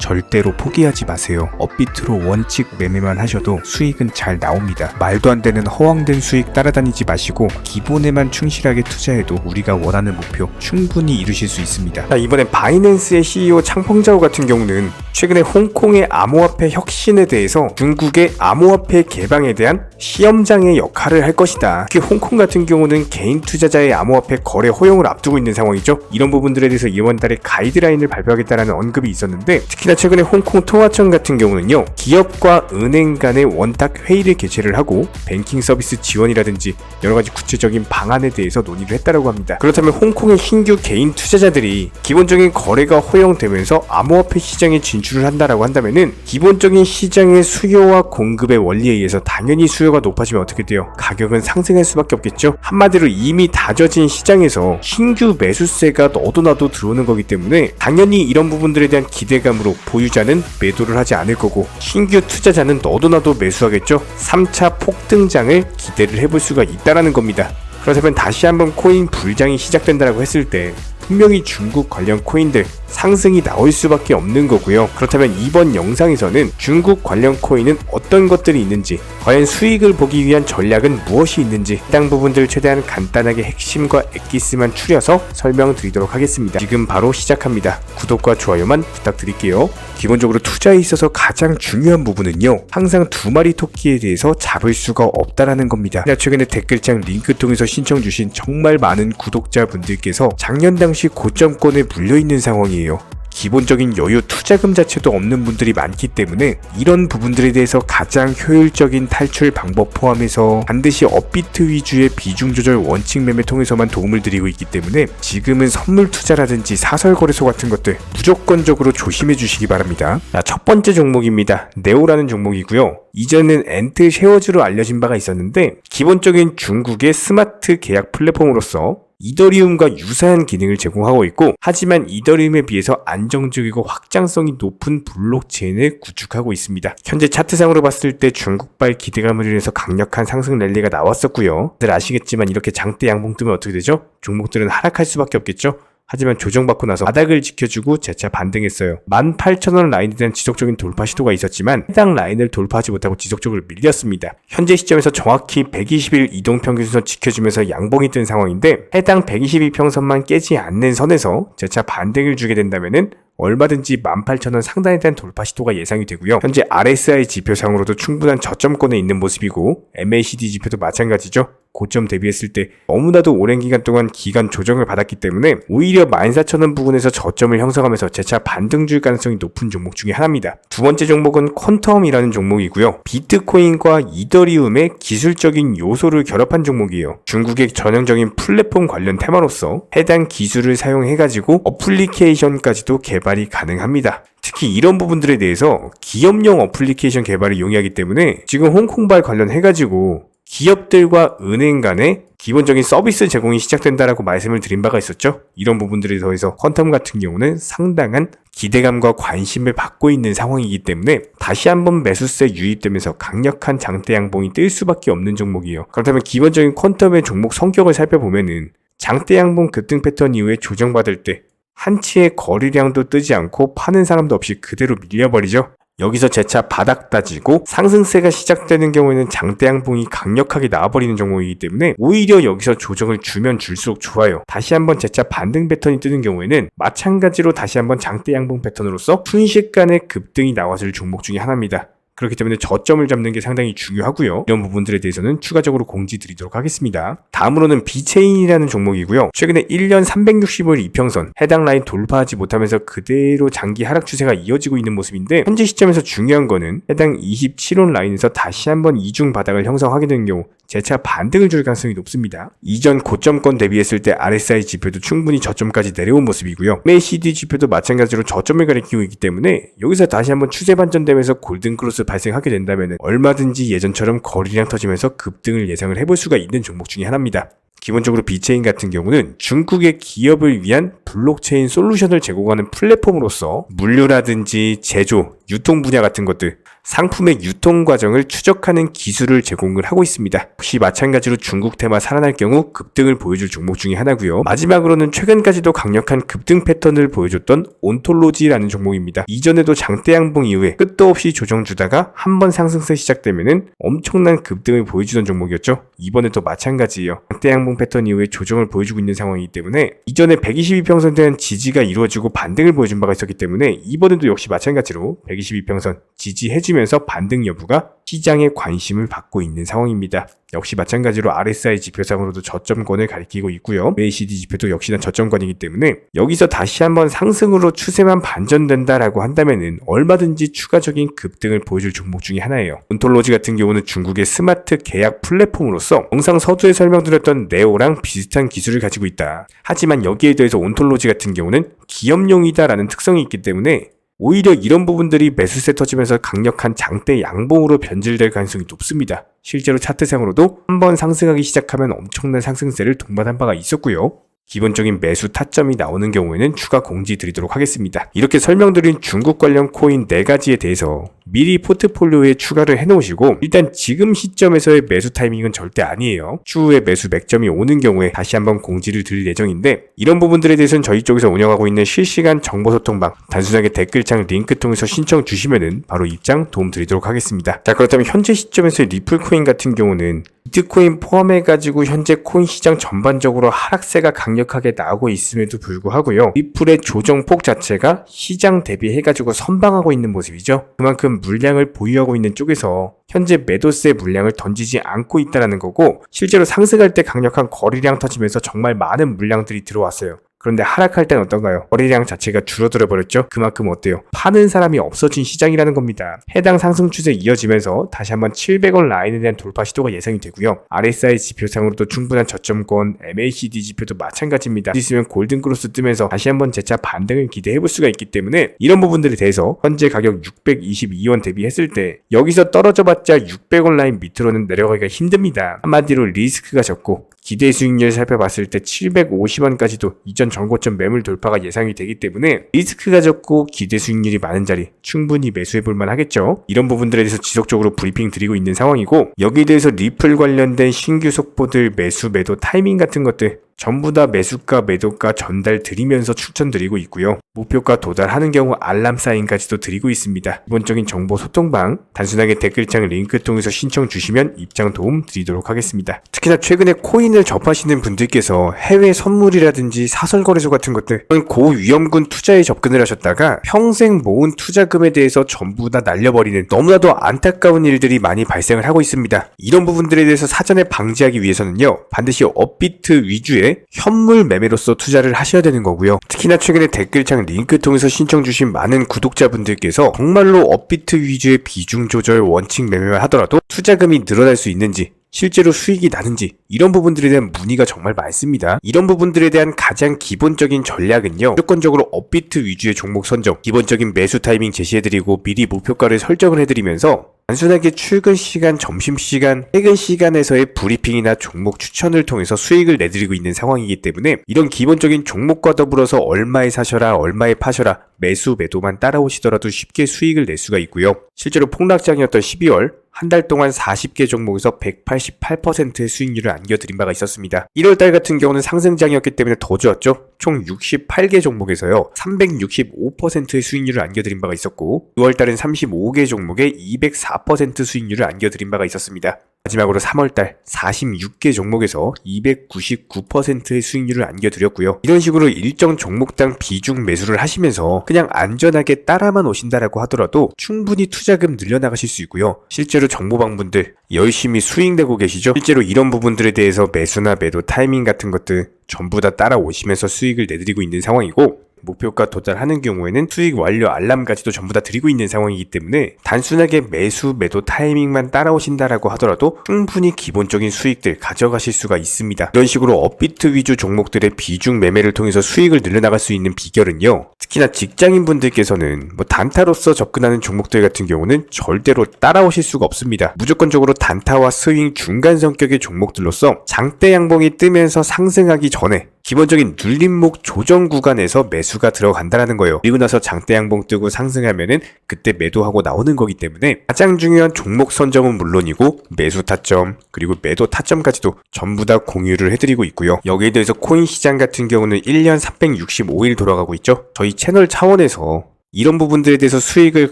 절대로 포기하지 마세요. 업비트로 원칙 매매만 하셔도 수익은 잘 나옵니다. 말도 안 되는 허황된 수익 따라다니지 마시고 기본에만 충실하게 투자해도 우리가 원하는 목표 충분히 이루실 수 있습니다. 자, 이번엔 바이낸스의 CEO 창펑자오 같은 경우는 최근에 홍콩의 암호화폐 혁신에 대해서 중국의 암호화폐 개방에 대한 시험장의 역할을 할 것이다. 특히 홍콩 같은 경우는 개인 투자자의 암호화폐 거래 허용을 앞두고 있는 상황이죠. 이런 부분들에 대해서 이번 달에 가이드라인을 발표하겠다는 언급이 있었는데, 특히나 최근에 홍콩 통화청 같은 경우는요, 기업과 은행 간의 원탁 회의를 개최를 하고 뱅킹 서비스 지원이라든지 여러가지 구체적인 방안에 대해서 논의를 했다고 합니다. 그렇다면 홍콩의 신규 개인 투자자들이 기본적인 거래가 허용되면서 암호화폐 시장에 진출을 한다라고 한다면은 기본적인 시장의 수요와 공급의 원리에 의해서 당연히 수요가 높아지면 어떻게 돼요? 가격은 상승할 수밖에 없겠죠. 한마디로 이미 다져진 시장에서 신규 매수세가 너도 나도 들어오는 거기 때문에 당연히 이런 부분들에 대한 기대감으로 보유자는 매도를 하지 않을 거고 신규 투자자는 너도 나도 매수하겠죠. 3차 폭등장을 기대를 해볼 수가 있다라는 겁니다. 그렇다면 다시 한번 코인 불장이 시작된다라고 했을 때 분명히 중국 관련 코인들 상승이 나올 수밖에 없는 거고요. 그렇다면 이번 영상에서는 중국 관련 코인은 어떤 것들이 있는지, 과연 수익을 보기 위한 전략은 무엇이 있는지 해당 부분들 최대한 간단하게 핵심과 엑기스만 추려서 설명드리도록 하겠습니다. 지금 바로 시작합니다. 구독과 좋아요만 부탁드릴게요. 기본적으로 투자에 있어서 가장 중요한 부분은요, 항상 두 마리 토끼에 대해서 잡을 수가 없다라는 겁니다. 최근에 댓글창 링크 통해서 신청 주신 정말 많은 구독자분들께서 작년 당시 고점권에 물려있는 상황이에요. 기본적인 여유 투자금 자체도 없는 분들이 많기 때문에 이런 부분들에 대해서 가장 효율적인 탈출 방법 포함해서 반드시 업비트 위주의 비중 조절 원칙 매매 통해서만 도움을 드리고 있기 때문에 지금은 선물 투자라든지 사설 거래소 같은 것들 무조건적으로 조심해 주시기 바랍니다. 자, 첫 번째 종목입니다. 네오라는 종목이고요. 이전엔 엔트 쉐어즈로 알려진 바가 있었는데 기본적인 중국의 스마트 계약 플랫폼으로서 이더리움과 유사한 기능을 제공하고 있고, 하지만 이더리움에 비해서 안정적이고 확장성이 높은 블록체인을 구축하고 있습니다. 현재 차트상으로 봤을 때 중국발 기대감을 인해서 강력한 상승 랠리가 나왔었고요. 다들 아시겠지만 이렇게 장대 양봉 뜨면 어떻게 되죠? 종목들은 하락할 수밖에 없겠죠? 하지만 조정받고 나서 바닥을 지켜주고 재차 반등했어요. 18,000원 라인에 대한 지속적인 돌파 시도가 있었지만 해당 라인을 돌파하지 못하고 지속적으로 밀렸습니다. 현재 시점에서 정확히 120일 이동평균선 지켜주면서 양봉이 뜬 상황인데, 해당 122평선만 깨지 않는 선에서 재차 반등을 주게 된다면은 얼마든지 18,000원 상단에 대한 돌파 시도가 예상이 되고요. 현재 RSI 지표상으로도 충분한 저점권에 있는 모습이고 MACD 지표도 마찬가지죠. 고점 대비했을 때 너무나도 오랜 기간 동안 기간 조정을 받았기 때문에 오히려 14,000원 부근에서 저점을 형성하면서 재차 반등 줄 가능성이 높은 종목 중에 하나입니다. 두 번째 종목은 퀀텀이라는 종목이고요. 비트코인과 이더리움의 기술적인 요소를 결합한 종목이에요. 중국의 전형적인 플랫폼 관련 테마로서 해당 기술을 사용해가지고 어플리케이션까지도 개발이 가능합니다. 특히 이런 부분들에 대해서 기업용 어플리케이션 개발을 용이하기 때문에 지금 홍콩발 관련해가지고 기업들과 은행 간의 기본적인 서비스 제공이 시작된다라고 말씀을 드린 바가 있었죠. 이런 부분들에 더해서 퀀텀 같은 경우는 상당한 기대감과 관심을 받고 있는 상황이기 때문에 다시 한번 매수세 유입되면서 강력한 장대 양봉이 뜰 수밖에 없는 종목이에요. 그렇다면 기본적인 퀀텀의 종목 성격을 살펴보면은 장대 양봉 급등 패턴 이후에 조정받을 때 한치의 거래량도 뜨지 않고 파는 사람도 없이 그대로 밀려버리죠. 여기서 재차 바닥 따지고 상승세가 시작되는 경우에는 장대 양봉이 강력하게 나와버리는 종목이기 때문에 오히려 여기서 조정을 주면 줄수록 좋아요. 다시 한번 재차 반등 패턴이 뜨는 경우에는 마찬가지로 다시 한번 장대 양봉 패턴으로서 순식간에 급등이 나와줄 종목 중에 하나입니다. 그렇기 때문에 저점을 잡는 게 상당히 중요하고요. 이런 부분들에 대해서는 추가적으로 공지 드리도록 하겠습니다. 다음으로는 비체인이라는 종목이고요. 최근에 1년 365일 이평선 해당 라인 돌파하지 못하면서 그대로 장기 하락 추세가 이어지고 있는 모습인데, 현재 시점에서 중요한 거는 해당 27원 라인에서 다시 한번 이중 바닥을 형성하게 되는 경우 재차 반등을 줄 가능성이 높습니다. 이전 고점권 대비했을 때 RSI 지표도 충분히 저점까지 내려온 모습이고요. MACD 지표도 마찬가지로 저점을 가리키고 있기 때문에 여기서 다시 한번 추세 반전되면서 골든크로스 발생하게 된다면 얼마든지 예전처럼 거래량 터지면서 급등을 예상을 해볼 수가 있는 종목 중에 하나입니다. 기본적으로 비체인 같은 경우는 중국의 기업을 위한 블록체인 솔루션을 제공하는 플랫폼으로서 물류라든지 제조, 유통 분야 같은 것들, 상품의 유통 과정을 추적하는 기술을 제공을 하고 있습니다. 역시 마찬가지로 중국 테마 살아날 경우 급등을 보여줄 종목 중에 하나고요. 마지막으로는 최근까지도 강력한 급등 패턴을 보여줬던 온톨로지라는 종목입니다. 이전에도 장대 양봉 이후에 끝도 없이 조정 주다가 한번 상승세 시작되면은 엄청난 급등을 보여주던 종목이었죠. 이번에도 마찬가지예요. 장대 양봉 패턴 이후에 조정을 보여주고 있는 상황이기 때문에 이전에 122평선에 대한 지지가 이루어지고 반등을 보여준 바가 있었기 때문에 이번에도 역시 마찬가지로 122평선 지지해주면서 반등 여부가 시장의 관심을 받고 있는 상황입니다. 역시 마찬가지로 RSI 지표상으로도 저점권을 가리키고 있고요. MACD 지표도 역시나 저점권이기 때문에 여기서 다시 한번 상승으로 추세만 반전된다라고 한다면은 얼마든지 추가적인 급등을 보여줄 종목 중에 하나예요. 온톨로지 같은 경우는 중국의 스마트 계약 플랫폼으로서 영상 서두에 설명드렸던 네오랑 비슷한 기술을 가지고 있다. 하지만 여기에 대해서 온톨로지 같은 경우는 기업용이다라는 특성이 있기 때문에 오히려 이런 부분들이 매수세 터지면서 강력한 장대 양봉으로 변질될 가능성이 높습니다. 실제로 차트상으로도 한번 상승하기 시작하면 엄청난 상승세를 동반한 바가 있었고요. 기본적인 매수 타점이 나오는 경우에는 추가 공지 드리도록 하겠습니다. 이렇게 설명드린 중국 관련 코인 4가지에 대해서 미리 포트폴리오에 추가를 해놓으시고 일단 지금 시점에서의 매수 타이밍은 절대 아니에요. 추후에 매수 맥점이 오는 경우에 다시 한번 공지를 드릴 예정인데 이런 부분들에 대해서는 저희 쪽에서 운영하고 있는 실시간 정보소통방 단순하게 댓글창 링크 통해서 신청 주시면은 바로 입장 도움 드리도록 하겠습니다. 자, 그렇다면 현재 시점에서의 리플 코인 같은 경우는 비트코인 포함해가지고 현재 코인 시장 전반적으로 하락세가 강력하게 나오고 있음에도 불구하고요. 리플의 조정폭 자체가 시장 대비해가지고 선방하고 있는 모습이죠. 그만큼 물량을 보유하고 있는 쪽에서 현재 매도세 물량을 던지지 않고 있다는 거고 실제로 상승할 때 강력한 거래량 터지면서 정말 많은 물량들이 들어왔어요. 그런데 하락할 땐 어떤가요? 거래량 자체가 줄어들어 버렸죠? 그만큼 어때요? 파는 사람이 없어진 시장이라는 겁니다. 해당 상승 추세 이어지면서 다시 한번 700원 라인에 대한 돌파 시도가 예상이 되고요. RSI 지표상으로도 충분한 저점권, MACD 지표도 마찬가지입니다. 있으면 골든크로스 뜨면서 다시 한번 재차 반등을 기대해볼 수가 있기 때문에 이런 부분들에 대해서 현재 가격 622원 대비했을 때 여기서 떨어져봤자 600원 라인 밑으로는 내려가기가 힘듭니다. 한마디로 리스크가 적고 기대 수익률 살펴봤을 때 750원까지도 이전 전고점 매물 돌파가 예상이 되기 때문에 리스크가 적고 기대 수익률이 많은 자리 충분히 매수해볼만 하겠죠. 이런 부분들에 대해서 지속적으로 브리핑 드리고 있는 상황이고 여기에 대해서 리플 관련된 신규 속보들 매수 매도 타이밍 같은 것들 전부 다 매수가 매도가 전달 드리면서 추천드리고 있고요. 목표가 도달하는 경우 알람 사인까지도 드리고 있습니다. 기본적인 정보 소통방 단순하게 댓글창 링크 통해서 신청 주시면 입장 도움 드리도록 하겠습니다. 특히나 최근에 코인을 접하시는 분들께서 해외 선물이라든지 사설거래소 같은 것들 고위험군 투자에 접근을 하셨다가 평생 모은 투자금에 대해서 전부 다 날려버리는 너무나도 안타까운 일들이 많이 발생을 하고 있습니다. 이런 부분들에 대해서 사전에 방지하기 위해서는요 반드시 업비트 위주의 현물 매매로서 투자를 하셔야 되는 거고요. 특히나 최근에 댓글창 링크 통해서 신청 주신 많은 구독자분들께서 정말로 업비트 위주의 비중 조절 원칙 매매만 하더라도 투자금이 늘어날 수 있는지 실제로 수익이 나는지 이런 부분들에 대한 문의가 정말 많습니다. 이런 부분들에 대한 가장 기본적인 전략은요 무조건적으로 업비트 위주의 종목 선정 기본적인 매수 타이밍 제시해드리고 미리 목표가를 설정을 해드리면서 단순하게 출근 시간, 점심시간, 퇴근 시간에서의 브리핑이나 종목 추천을 통해서 수익을 내드리고 있는 상황이기 때문에 이런 기본적인 종목과 더불어서 얼마에 사셔라, 얼마에 파셔라, 매수, 매도만 따라오시더라도 쉽게 수익을 낼 수가 있고요. 실제로 폭락장이었던 12월 한 달 동안 40개 종목에서 188%의 수익률을 안겨드린 바가 있었습니다. 1월달 같은 경우는 상승장이었기 때문에 더 좋았죠. 총 68개 종목에서요 365%의 수익률을 안겨드린 바가 있었고 6월달은 35개 종목에 204% 수익률을 안겨드린 바가 있었습니다. 마지막으로 3월달 46개 종목에서 299%의 수익률을 안겨드렸고요. 이런 식으로 일정 종목당 비중 매수를 하시면서 그냥 안전하게 따라만 오신다라고 하더라도 충분히 투자금 늘려나가실 수 있고요. 실제로 정보방분들 열심히 수익 내고 계시죠? 실제로 이런 부분들에 대해서 매수나 매도 타이밍 같은 것들 전부 다 따라오시면서 수익을 내드리고 있는 상황이고 목표가 도달하는 경우에는 수익 완료 알람까지도 전부 다 드리고 있는 상황이기 때문에 단순하게 매수 매도 타이밍만 따라오신다라고 하더라도 충분히 기본적인 수익들 가져가실 수가 있습니다. 이런 식으로 업비트 위주 종목들의 비중 매매를 통해서 수익을 늘려나갈 수 있는 비결은요, 특히나 직장인분들께서는 단타로서 접근하는 종목들 같은 경우는 절대로 따라오실 수가 없습니다. 무조건적으로 단타와 스윙 중간 성격의 종목들로서 장대 양봉이 뜨면서 상승하기 전에 기본적인 눌림목 조정 구간에서 매수가 들어간다라는 거예요. 그리고 나서 장대 양봉 뜨고 상승하면은 그때 매도하고 나오는 거기 때문에 가장 중요한 종목 선점은 물론이고 매수 타점 그리고 매도 타점까지도 전부 다 공유를 해드리고 있고요. 여기에 대해서 코인 시장 같은 경우는 1년 365일 돌아가고 있죠. 저희 채널 차원에서 이런 부분들에 대해서 수익을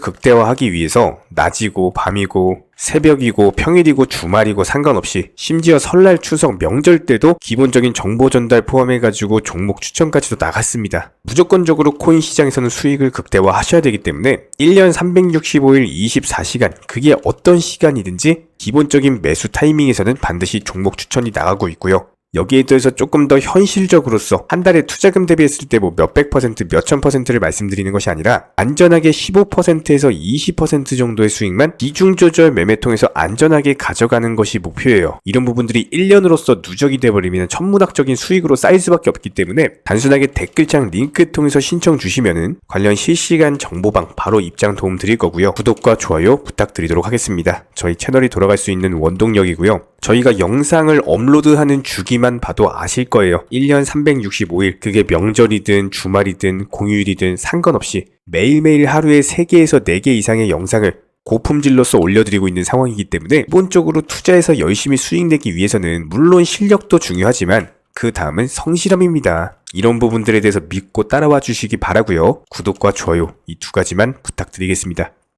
극대화하기 위해서 낮이고 밤이고 새벽이고 평일이고 주말이고 상관없이 심지어 설날 추석 명절 때도 기본적인 정보 전달 포함해가지고 종목 추천까지도 나갔습니다. 무조건적으로 코인 시장에서는 수익을 극대화 하셔야 되기 때문에 1년 365일 24시간 그게 어떤 시간이든지 기본적인 매수 타이밍에서는 반드시 종목 추천이 나가고 있고요. 여기에 대해서 조금 더 현실적으로서 한 달에 투자금 대비했을 때 몇백 퍼센트, 몇천 퍼센트를 말씀드리는 것이 아니라 안전하게 15%에서 20% 정도의 수익만 비중 조절 매매 통해서 안전하게 가져가는 것이 목표예요. 이런 부분들이 1년으로서 누적이 돼버리면 천문학적인 수익으로 쌓일 수밖에 없기 때문에 단순하게 댓글창 링크 통해서 신청 주시면은 관련 실시간 정보방 바로 입장 도움 드릴 거고요. 구독과 좋아요 부탁드리도록 하겠습니다. 저희 채널이 돌아갈 수 있는 원동력이고요. 저희가 영상을 업로드하는 주기만 봐도 아실 거예요. 1년 365일 그게 명절이든 주말이든 공휴일이든 상관없이 매일매일 하루에 3개에서 4개 이상의 영상을 고품질로서 올려드리고 있는 상황이기 때문에 기본적으로 투자해서 열심히 수익 내기 위해서는 물론 실력도 중요하지만 그 다음은 성실함입니다. 이런 부분들에 대해서 믿고 따라와 주시기 바라고요. 구독과 좋아요 이 2가지만 부탁드리겠습니다.